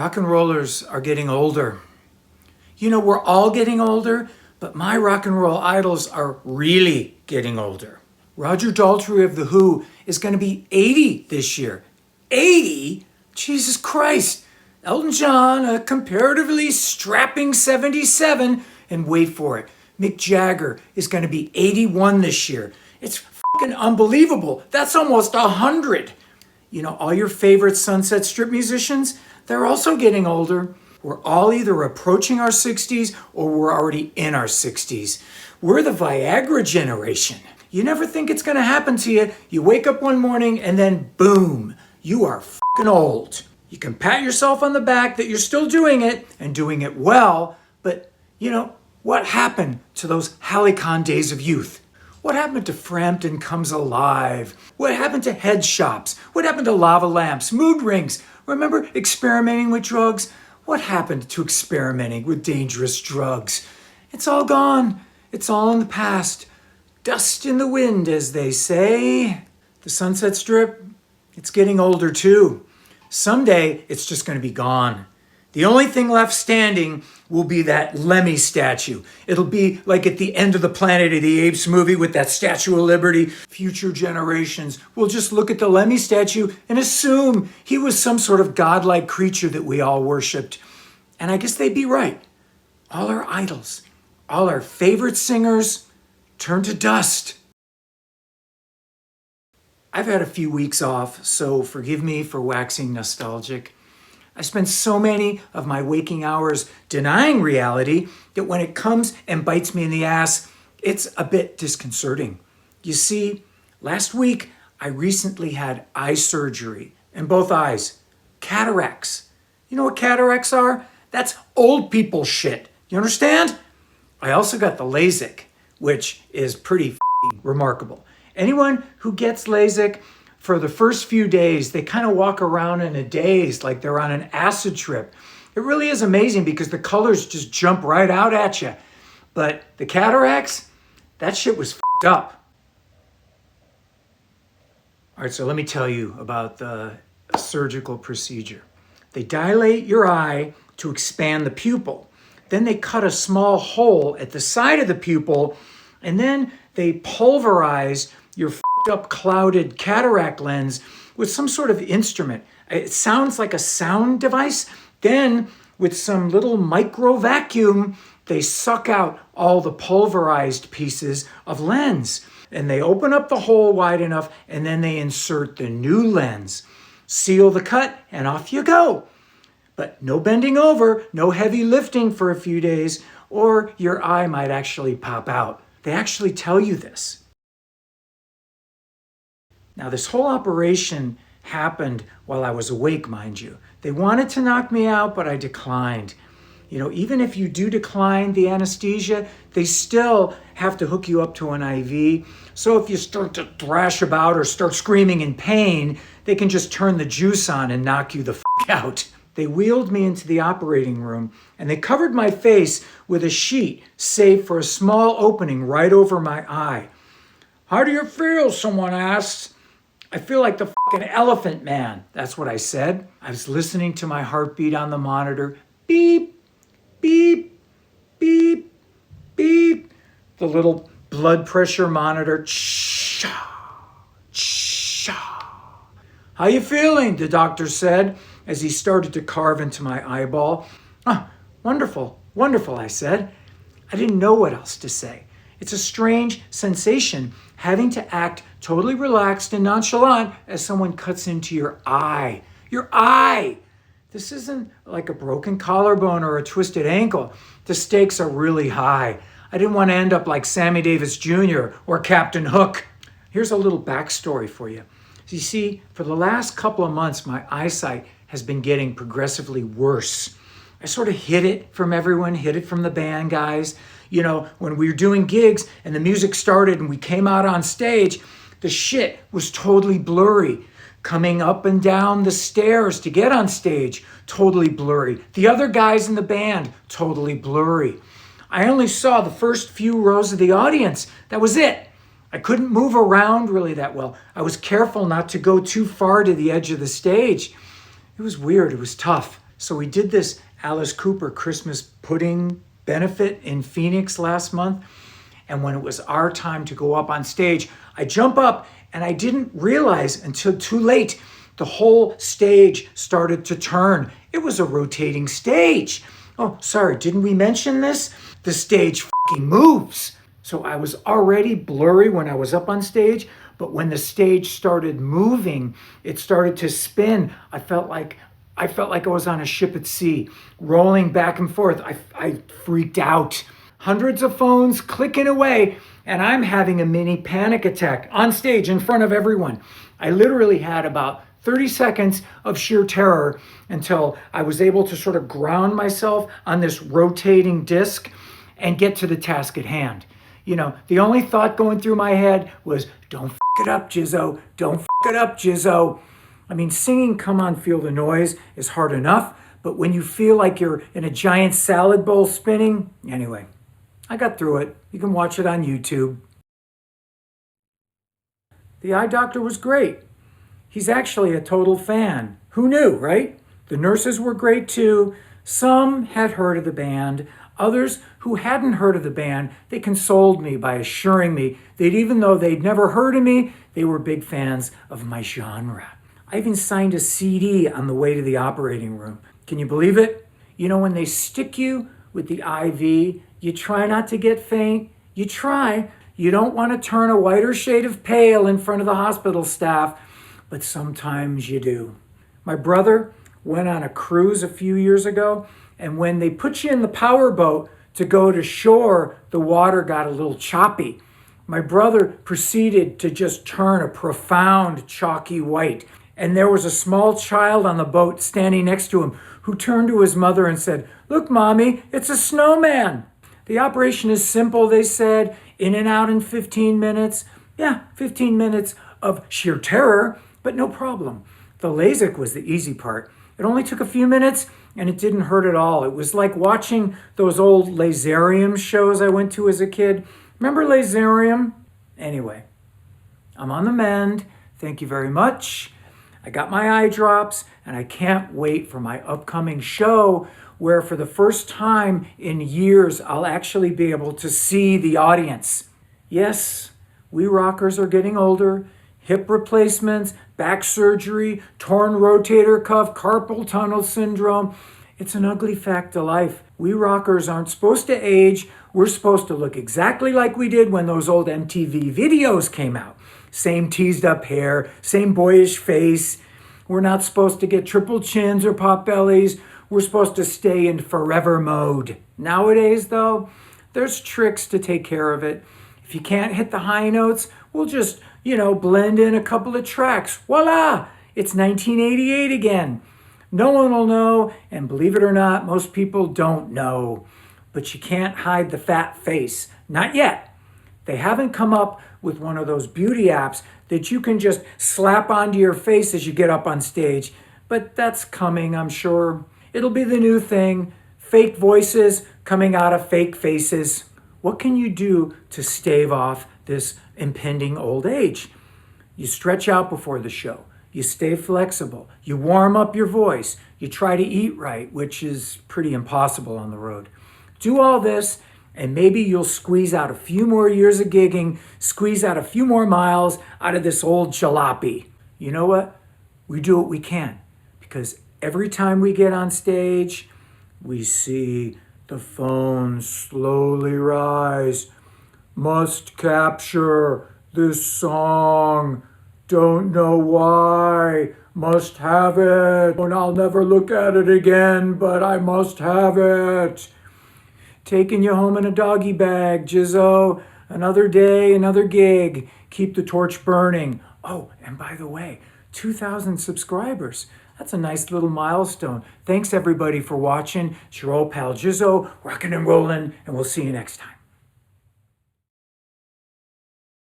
Rock and rollers are getting older. You know, we're all getting older, but my rock and roll idols are really getting older. Roger Daltrey of The Who is going to be 80 this year. 80? Jesus Christ. Elton John, a comparatively strapping 77, and wait for it, Mick Jagger is going to be 81 this year. It's fucking unbelievable. That's almost 100. You know, all your favorite Sunset Strip musicians, they're also getting older. We're all either approaching our 60s or we're already in our 60s. We're the Viagra generation. You never think it's going to happen to you. You wake up one morning and then boom, you are fucking old. You can pat yourself on the back that you're still doing it and doing it well, but you know, what happened to those Halicon days of youth? What happened to Frampton Comes Alive? What happened to head shops? What happened to lava lamps, mood rings? Remember experimenting with drugs? What happened to experimenting with dangerous drugs? It's all gone. It's all in the past. Dust in the wind, as they say. The Sunset Strip, it's getting older too. Someday, it's just going to be gone. The only thing left standing will be that Lemmy statue. It'll be like at the end of the Planet of the Apes movie with that Statue of Liberty. Future generations will just look at the Lemmy statue and assume he was some sort of godlike creature that we all worshipped. And I guess they'd be right. All our idols, all our favorite singers turn to dust. I've had a few weeks off, so forgive me for waxing nostalgic. I spend so many of my waking hours denying reality that when it comes and bites me in the ass, it's a bit disconcerting. You see, last week I recently had eye surgery in both eyes. Cataracts. You know what cataracts are? That's old people shit. You understand? I also got the LASIK, which is pretty remarkable. Anyone who gets LASIK, for the first few days, they kind of walk around in a daze like they're on an acid trip. It really is amazing because the colors just jump right out at you. But the cataracts, that shit was fucked up. All right, so let me tell you about the surgical procedure. They dilate your eye to expand the pupil. Then they cut a small hole at the side of the pupil, and then they pulverize your up clouded cataract lens with some sort of instrument. It sounds like a sound device. Then with some little micro vacuum, they suck out all the pulverized pieces of lens. And they open up the hole wide enough and then they insert the new lens. Seal the cut and off you go. But no bending over, no heavy lifting for a few days, or your eye might actually pop out. They actually tell you this. Now, this whole operation happened while I was awake, mind you. They wanted to knock me out, but I declined. You know, even if you do decline the anesthesia, they still have to hook you up to an IV. So if you start to thrash about or start screaming in pain, they can just turn the juice on and knock you the fuck out. They wheeled me into the operating room and they covered my face with a sheet, save for a small opening right over my eye. "How do you feel?" someone asked. "I feel like the fucking elephant man." That's what I said. I was listening to my heartbeat on the monitor. Beep, beep, beep, beep. The little blood pressure monitor. Cha, cha. "How you feeling?" the doctor said as he started to carve into my eyeball. Wonderful, wonderful, I said. I didn't know what else to say. It's a strange sensation having to act totally relaxed and nonchalant as someone cuts into your eye. Your eye! This isn't like a broken collarbone or a twisted ankle. The stakes are really high. I didn't want to end up like Sammy Davis Jr. or Captain Hook. Here's a little backstory for you. You see, for the last couple of months, my eyesight has been getting progressively worse. I sort of hid it from everyone, hid it from the band guys. You know, when we were doing gigs and the music started and we came out on stage, the shit was totally blurry. Coming up and down the stairs to get on stage, totally blurry. The other guys in the band, totally blurry. I only saw the first few rows of the audience. That was it. I couldn't move around really that well. I was careful not to go too far to the edge of the stage. It was weird. It was tough. So we did this Alice Cooper Christmas pudding benefit in Phoenix last month. And when it was our time to go up on stage, I jump up and I didn't realize until too late, the whole stage started to turn. It was a rotating stage. Oh, sorry, didn't we mention this? The stage fucking moves. So I was already blurry when I was up on stage, but when the stage started moving, it started to spin. I felt like I was on a ship at sea, rolling back and forth. I freaked out. Hundreds of phones clicking away, and I'm having a mini panic attack on stage in front of everyone. I literally had about 30 seconds of sheer terror until I was able to sort of ground myself on this rotating disc and get to the task at hand. You know, the only thought going through my head was, don't f it up, Jizzo. Don't f it up, Jizzo. I mean, singing Come On Feel the Noise is hard enough, but when you feel like you're in a giant salad bowl spinning, anyway, I got through it. You can watch it on YouTube. The eye doctor was great. He's actually a total fan. Who knew, right? The nurses were great too. Some had heard of the band. Others who hadn't heard of the band, they consoled me by assuring me that even though they'd never heard of me, they were big fans of my genre. I even signed a CD on the way to the operating room. Can you believe it? You know, when they stick you with the IV, you try not to get faint. You try. You don't want to turn a whiter shade of pale in front of the hospital staff, but sometimes you do. My brother went on a cruise a few years ago, and when they put you in the power boat to go to shore, the water got a little choppy. My brother proceeded to just turn a profound chalky white. And there was a small child on the boat standing next to him who turned to his mother and said, "Look, Mommy, it's a snowman." The operation is simple, they said, in and out in 15 minutes. Yeah, 15 minutes of sheer terror, but no problem. The LASIK was the easy part. It only took a few minutes and it didn't hurt at all. It was like watching those old laserium shows I went to as a kid. Remember laserium? Anyway, I'm on the mend. Thank you very much. I got my eye drops and I can't wait for my upcoming show where for the first time in years, I'll actually be able to see the audience. Yes, we rockers are getting older. Hip replacements, back surgery, torn rotator cuff, carpal tunnel syndrome. It's an ugly fact of life. We rockers aren't supposed to age. We're supposed to look exactly like we did when those old MTV videos came out. Same teased up hair, same boyish face. We're not supposed to get triple chins or pot bellies. We're supposed to stay in forever mode. Nowadays, though, there's tricks to take care of it. If you can't hit the high notes, we'll just, blend in a couple of tracks. Voila! It's 1988 again. No one will know, and believe it or not, most people don't know. But you can't hide the fat face. Not yet. They haven't come up with one of those beauty apps that you can just slap onto your face as you get up on stage. But that's coming, I'm sure. It'll be the new thing. Fake voices coming out of fake faces. What can you do to stave off this impending old age? You stretch out before the show. You stay flexible. You warm up your voice. You try to eat right, which is pretty impossible on the road. Do all this, and maybe you'll squeeze out a few more years of gigging, squeeze out a few more miles out of this old jalopy. You know what? We do what we can, because every time we get on stage, we see the phone slowly rise. Must capture this song. Don't know why. Must have it. And I'll never look at it again, but I must have it. Taking you home in a doggy bag, Jizzo. Another day, another gig. Keep the torch burning. Oh, and by the way, 2,000 subscribers. That's a nice little milestone. Thanks everybody for watching. It's your old pal Jizzo, rockin' and rollin', and we'll see you next time.